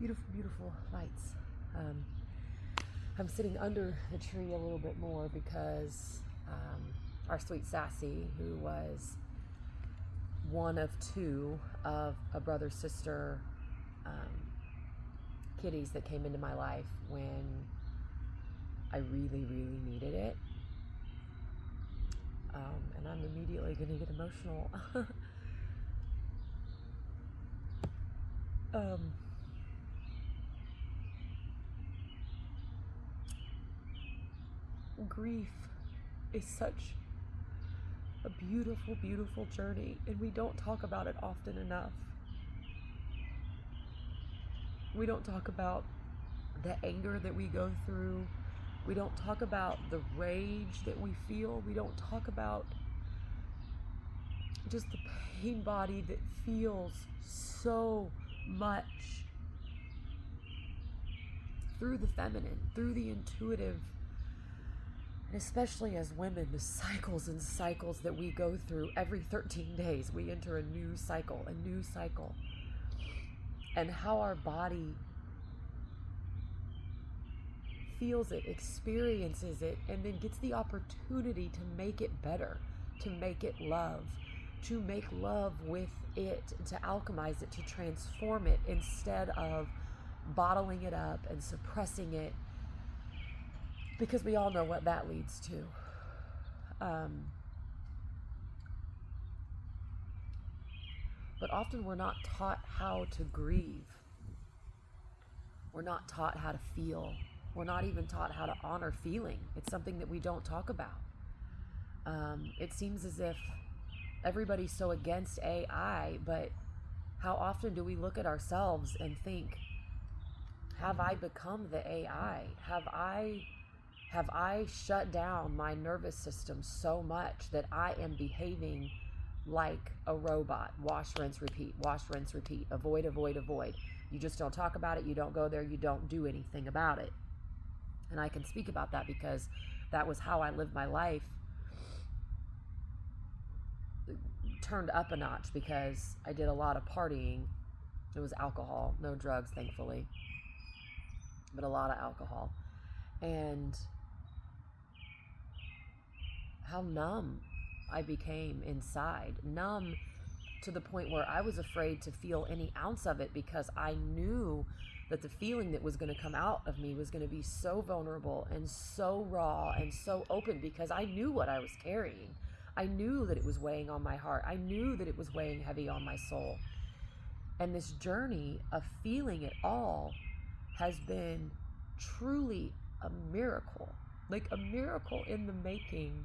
Beautiful, beautiful lights. I'm sitting under the tree a little bit more because our sweet Sassy, who was one of two of a brother-sister kitties that came into my life when I really, really needed it. And I'm immediately going to get emotional. Grief is such a beautiful, beautiful journey, and we don't talk about it often enough. We don't talk about the anger that we go through. We don't talk about the rage that we feel. We don't talk about just the pain body that feels so much through the feminine, through the intuitive. And especially as women, the cycles and cycles that we go through every 13 days, we enter a new cycle. And how our body feels it, experiences it, and then gets the opportunity to make it better, to make it love, to make love with it, to alchemize it, to transform it, instead of bottling it up and suppressing it, because we all know what that leads to. But often we're not taught how to grieve. We're not taught how to feel. We're not even taught how to honor feeling. It's something that we don't talk about. It seems as if everybody's so against AI, but how often do we look at ourselves and think, have I become the AI? Have I shut down my nervous system so much that I am behaving like a robot? Wash, rinse, repeat, avoid, avoid, avoid. You just don't talk about it. You don't go there. You don't do anything about it. And I can speak about that because that was how I lived my life, turned up a notch because I did a lot of partying. It was alcohol, no drugs, thankfully, but a lot of alcohol. And how numb I became inside. Numb to the point where I was afraid to feel any ounce of it, because I knew that the feeling that was going to come out of me was going to be so vulnerable and so raw and so open, because I knew what I was carrying. I knew that it was weighing on my heart. I knew that it was weighing heavy on my soul. And this journey of feeling it all has been truly a miracle, like a miracle in the making.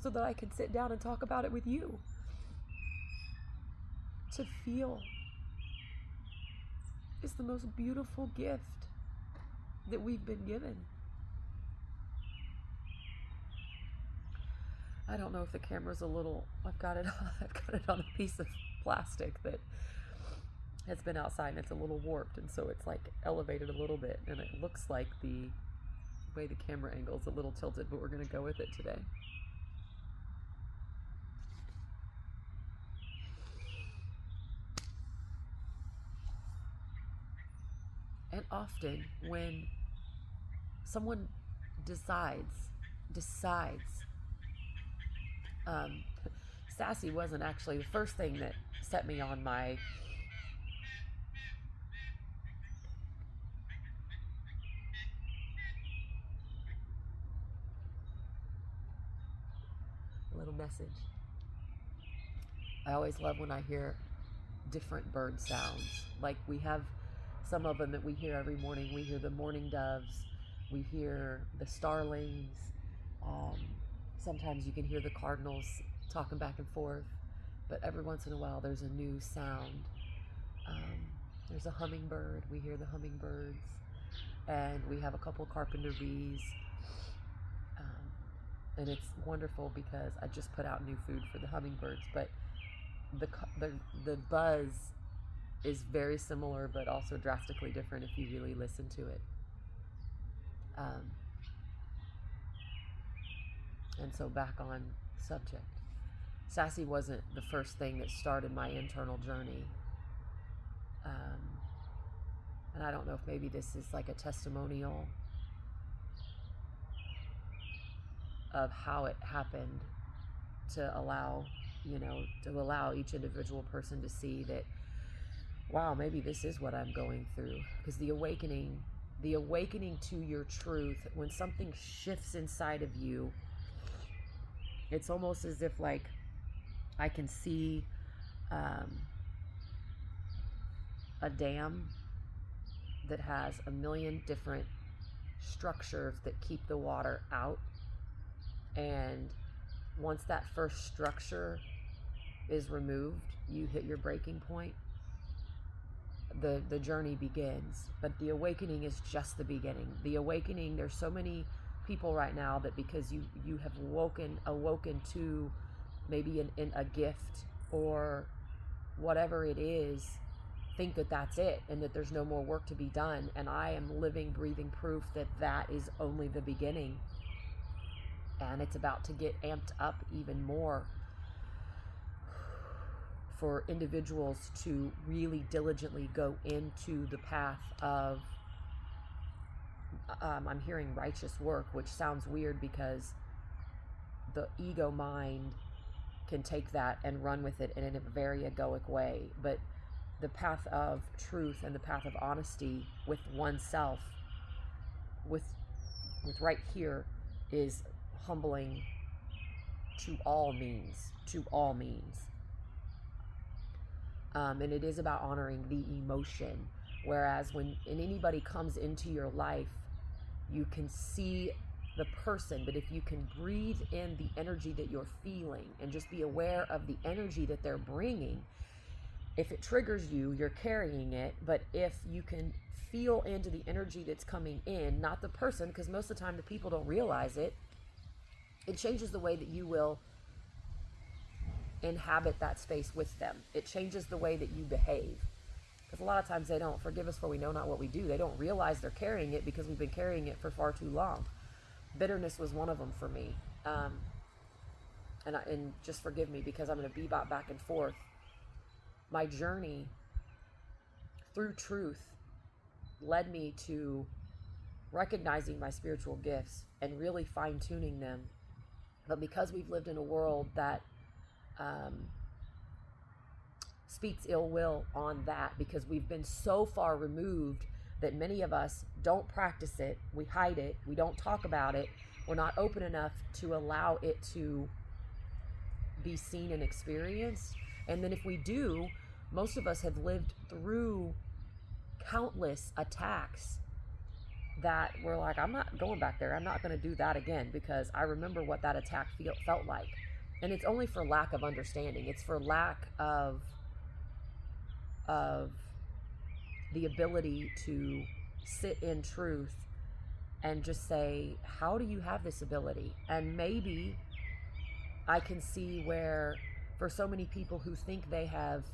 So that I can sit down and talk about it with you. To feel is the most beautiful gift that we've been given. I don't know if the camera's a little, I've got it on a piece of plastic that has been outside, and it's a little warped, and so it's like elevated a little bit, and it looks like the way the camera angle's a little tilted, but we're going to go with it today. And often when someone decides, Sassy wasn't actually the first thing that set me on my little message. I always love when I hear different bird sounds. Like, we have some of them that we hear every morning. We hear the mourning doves. We hear the starlings. Sometimes you can hear the cardinals talking back and forth. But every once in a while, there's a new sound. There's a hummingbird. We hear the hummingbirds. And we have a couple carpenter bees. And it's wonderful because I just put out new food for the hummingbirds. But the buzz is very similar, but also drastically different if you really listen to it. And so back on subject. Sassy wasn't the first thing that started my internal journey. And I don't know if maybe this is like a testimonial of how it happened to allow each individual person to see that, wow, maybe this is what I'm going through. Because the awakening to your truth, when something shifts inside of you, it's almost as if like I can see a dam that has a million different structures that keep the water out. And once that first structure is removed, you hit your breaking point. The journey begins. But the awakening is just the beginning. The awakening, there's so many people right now that because you have awoken to maybe in a gift or whatever it is, think that that's it and that there's no more work to be done. And I am living, breathing proof that that is only the beginning. And it's about to get amped up even more for individuals to really diligently go into the path of, I'm hearing righteous work, which sounds weird because the ego mind can take that and run with it in a very egoic way. But the path of truth and the path of honesty with oneself, with right here, is humbling to all means. And it is about honoring the emotion. Whereas when anybody comes into your life, you can see the person, but if you can breathe in the energy that you're feeling and just be aware of the energy that they're bringing, if it triggers you, you're carrying it. But if you can feel into the energy that's coming in, not the person, because most of the time the people don't realize it, it changes the way that you will inhabit that space with them. It changes the way that you behave. Because a lot of times they don't. Forgive us for we know not what we do. They don't realize they're carrying it because we've been carrying it for far too long. Bitterness was one of them for me. And just forgive me because I'm going to bebop back and forth. My journey through truth led me to recognizing my spiritual gifts and really fine-tuning them. But because we've lived in a world that speaks ill will on that, because we've been so far removed that many of us don't practice it, we hide it, we don't talk about it, we're not open enough to allow it to be seen and experienced. And then if we do, most of us have lived through countless attacks that we're like, I'm not going back there. I'm not going to do that again because I remember what that attack felt like. And it's only for lack of understanding. It's for lack of the ability to sit in truth and just say, how do you have this ability? And maybe I can see where for so many people who think they have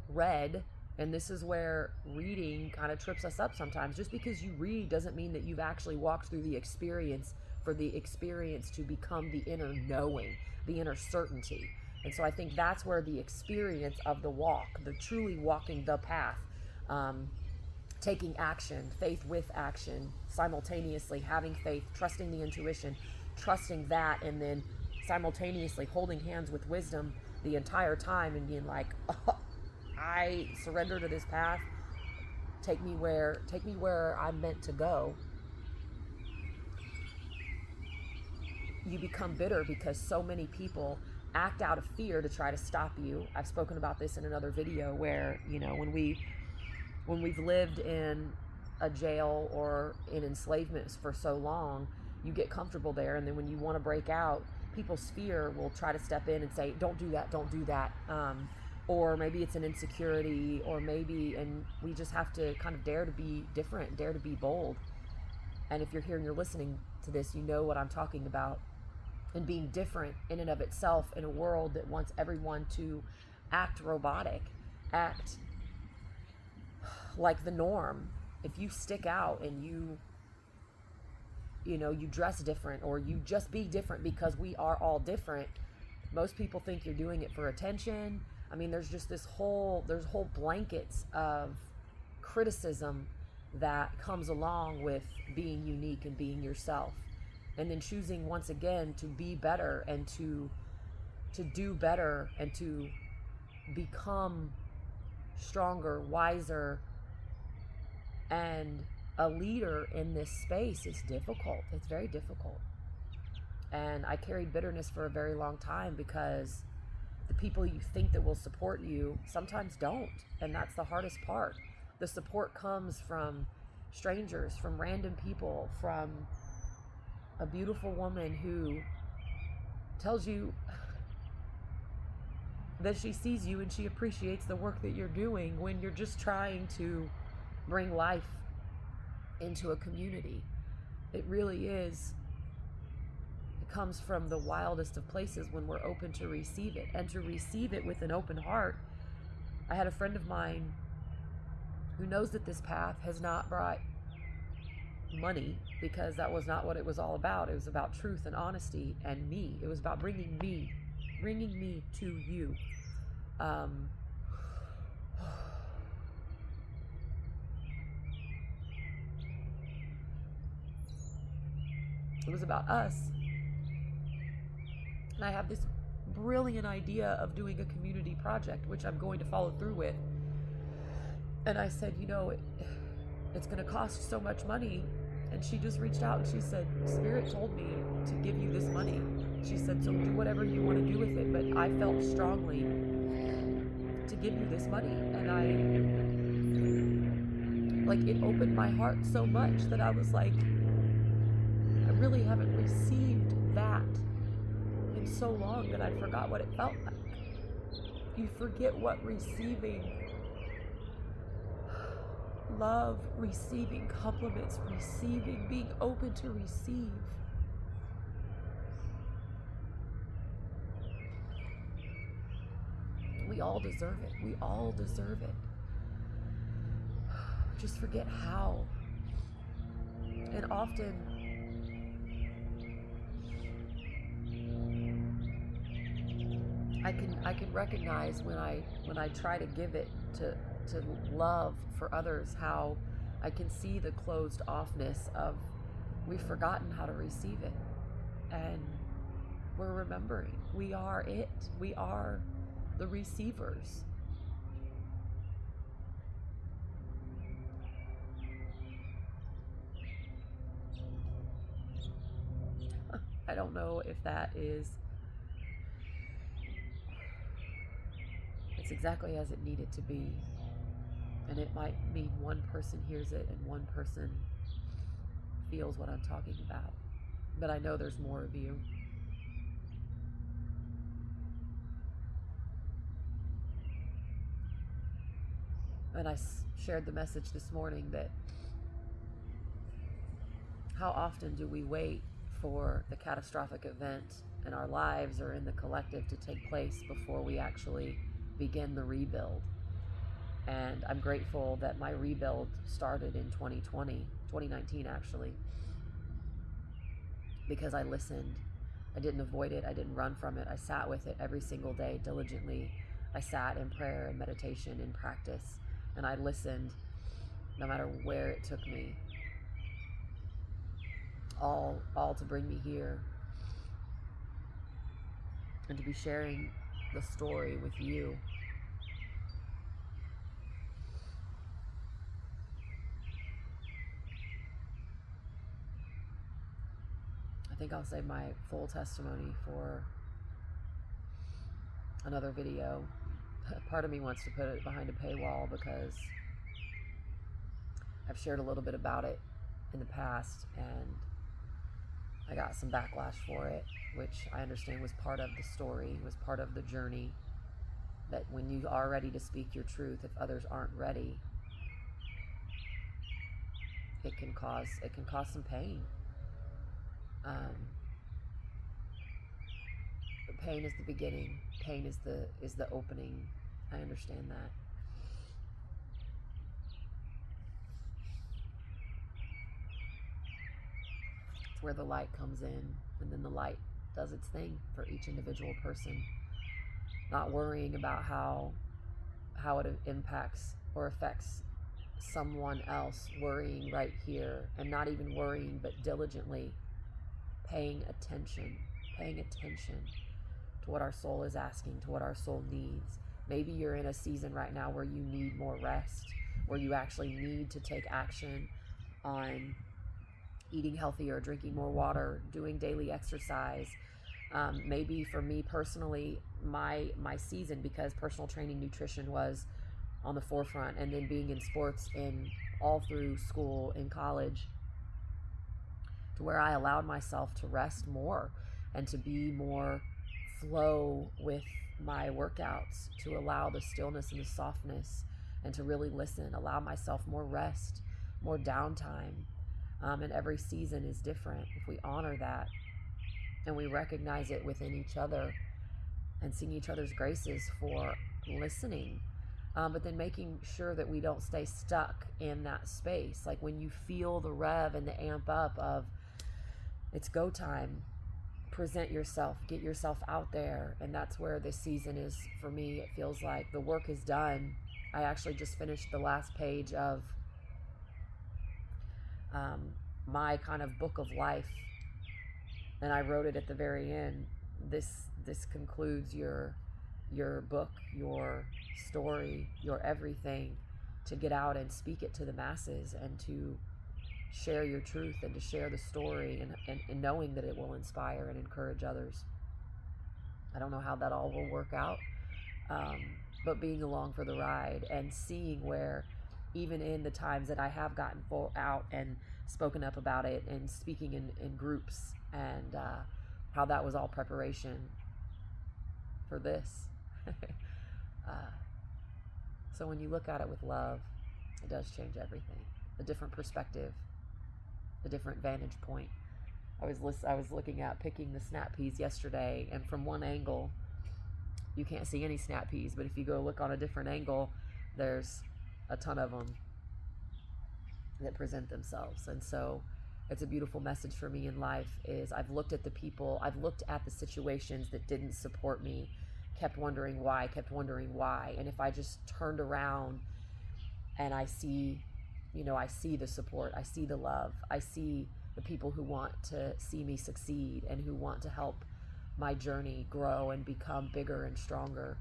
read, and this is where reading kind of trips us up sometimes. Just because you read doesn't mean that you've actually walked through the experience for the experience to become the inner knowing, the inner certainty. And so I think that's where the experience of the walk, the truly walking the path, taking action, faith with action, simultaneously having faith, trusting the intuition, trusting that, and then simultaneously holding hands with wisdom the entire time and being like, oh, I surrender to this path. Take me where I'm meant to go. You become bitter because so many people act out of fear to try to stop you. I've spoken about this in another video where, when we've lived in a jail or in enslavement for so long, you get comfortable there, and then when you want to break out, people's fear will try to step in and say, don't do that. Or maybe it's an insecurity, or maybe, and we just have to kind of dare to be different, dare to be bold. And if you're here and you're listening to this, you know what I'm talking about. And being different in and of itself in a world that wants everyone to act robotic, act like the norm. If you stick out and you dress different, or you just be different, because we are all different, most people think you're doing it for attention. I mean, there's whole blankets of criticism that comes along with being unique and being yourself, and then choosing once again to be better and to do better and to become stronger, wiser, and a leader in this space is difficult. It's very difficult. And I carried bitterness for a very long time, because the people you think that will support you sometimes don't. And that's the hardest part. The support comes from strangers, from random people, from a beautiful woman who tells you that she sees you and she appreciates the work that you're doing when you're just trying to bring life into a community. It really is. It comes from the wildest of places when we're open to receive it, and to receive it with an open heart. I had a friend of mine who knows that this path has not brought money, because that was not what it was all about. It was about truth and honesty and me. It was about bringing me to you. It was about us. And I have this brilliant idea of doing a community project, which I'm going to follow through with. And I said, it's going to cost so much money. And she just reached out and she said, Spirit told me to give you this money. She said, so do whatever you want to do with it. But I felt strongly to give you this money. And it opened my heart so much that I was like, I really haven't received that in so long that I forgot what it felt like. You forget what receiving love, receiving compliments, being open to receive. We all deserve it. We all deserve it. Just forget how. And often I can recognize when I try to give it to love for others, how I can see the closed offness of, we've forgotten how to receive it, and we're remembering we are it. We are the receivers. I don't know if that is, it's exactly as it needed to be. And it might mean one person hears it and one person feels what I'm talking about. But I know there's more of you. And I shared the message this morning that how often do we wait for the catastrophic event in our lives or in the collective to take place before we actually begin the rebuild? And I'm grateful that my rebuild started in 2019 actually, because I listened. I didn't avoid it. I didn't run from it. I sat with it every single day diligently. I sat in prayer and meditation and practice, and I listened no matter where it took me, all to bring me here and to be sharing the story with you. I think I'll save my full testimony for another video. Part of me wants to put it behind a paywall because I've shared a little bit about it in the past and I got some backlash for it, which I understand was part of the story, was part of the journey, that when you are ready to speak your truth, if others aren't ready, it can cause some pain. But pain is the beginning. Pain is the opening. I understand that. It's where the light comes in, and then the light does its thing for each individual person, not worrying about how it impacts or affects someone else, worrying right here, and not even worrying, but diligently paying attention to what our soul is asking, to what our soul needs. Maybe you're in a season right now where you need more rest, where you actually need to take action on eating healthier, drinking more water, doing daily exercise. Maybe for me personally, my season, because personal training nutrition was on the forefront, and then being in sports in all through school, in college, to where I allowed myself to rest more and to be more flow with my workouts, to allow the stillness and the softness, and to really listen, allow myself more rest, more downtime. And every season is different. If we honor that and we recognize it within each other and sing each other's graces for listening, but then making sure that we don't stay stuck in that space. Like when you feel the rev and the amp up of it's go time, present yourself, get yourself out there. And that's where this season is for me. It feels like the work is done. I actually just finished the last page of my kind of book of life, and I wrote it at the very end. This concludes your book, your story, your everything, to get out and speak it to the masses, and to share your truth, and to share the story, and knowing that it will inspire and encourage others. I don't know how that all will work out, but being along for the ride and seeing where, even in the times that I have gotten out and spoken up about it and speaking in groups, and how that was all preparation for this. So when you look at it with love, it does change everything. A different perspective, a different vantage point. I was looking at picking the snap peas yesterday, and from one angle, you can't see any snap peas, but if you go look on a different angle, there's a ton of them that present themselves. And so it's a beautiful message for me in life is I've looked at the people, I've looked at the situations that didn't support me, kept wondering why. And if I just turned around and I see the support, I see the love, I see the people who want to see me succeed and who want to help my journey grow and become bigger and stronger,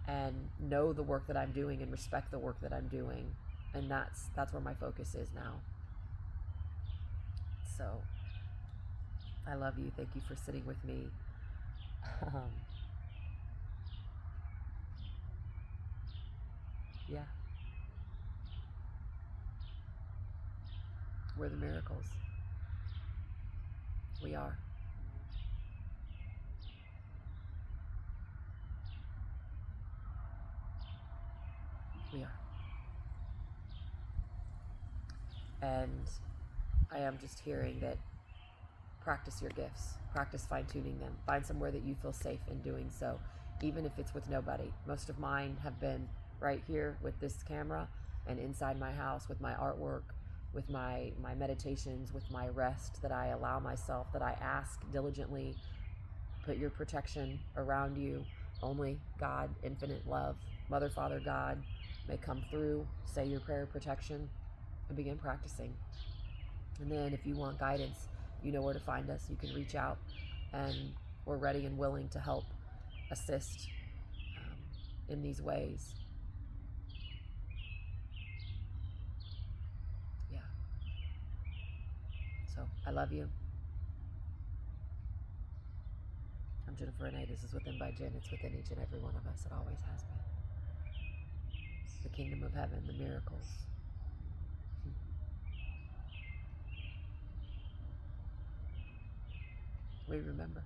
and know the work that I'm doing and respect the work that I'm doing. And that's where my focus is now. So I love you. Thank you for sitting with me. Yeah. We're the miracles. We are. We are. And I am just hearing that practice your gifts, practice fine-tuning them, find somewhere that you feel safe in doing so, even if it's with nobody. Most of mine have been right here with this camera, and inside my house with my artwork, with my meditations, with my rest that I allow myself, that I ask diligently. Put your protection around you. Only God, infinite love, Mother, Father, God may come through. Say your prayer of protection and begin practicing. And then if you want guidance, you know where to find us. You can reach out, and we're ready and willing to help assist in these ways. Yeah. So I love you. I'm Jennifer Renee. This is Within by Jen. It's within each and every one of us. It always has been. The kingdom of heaven, the miracles. We remember.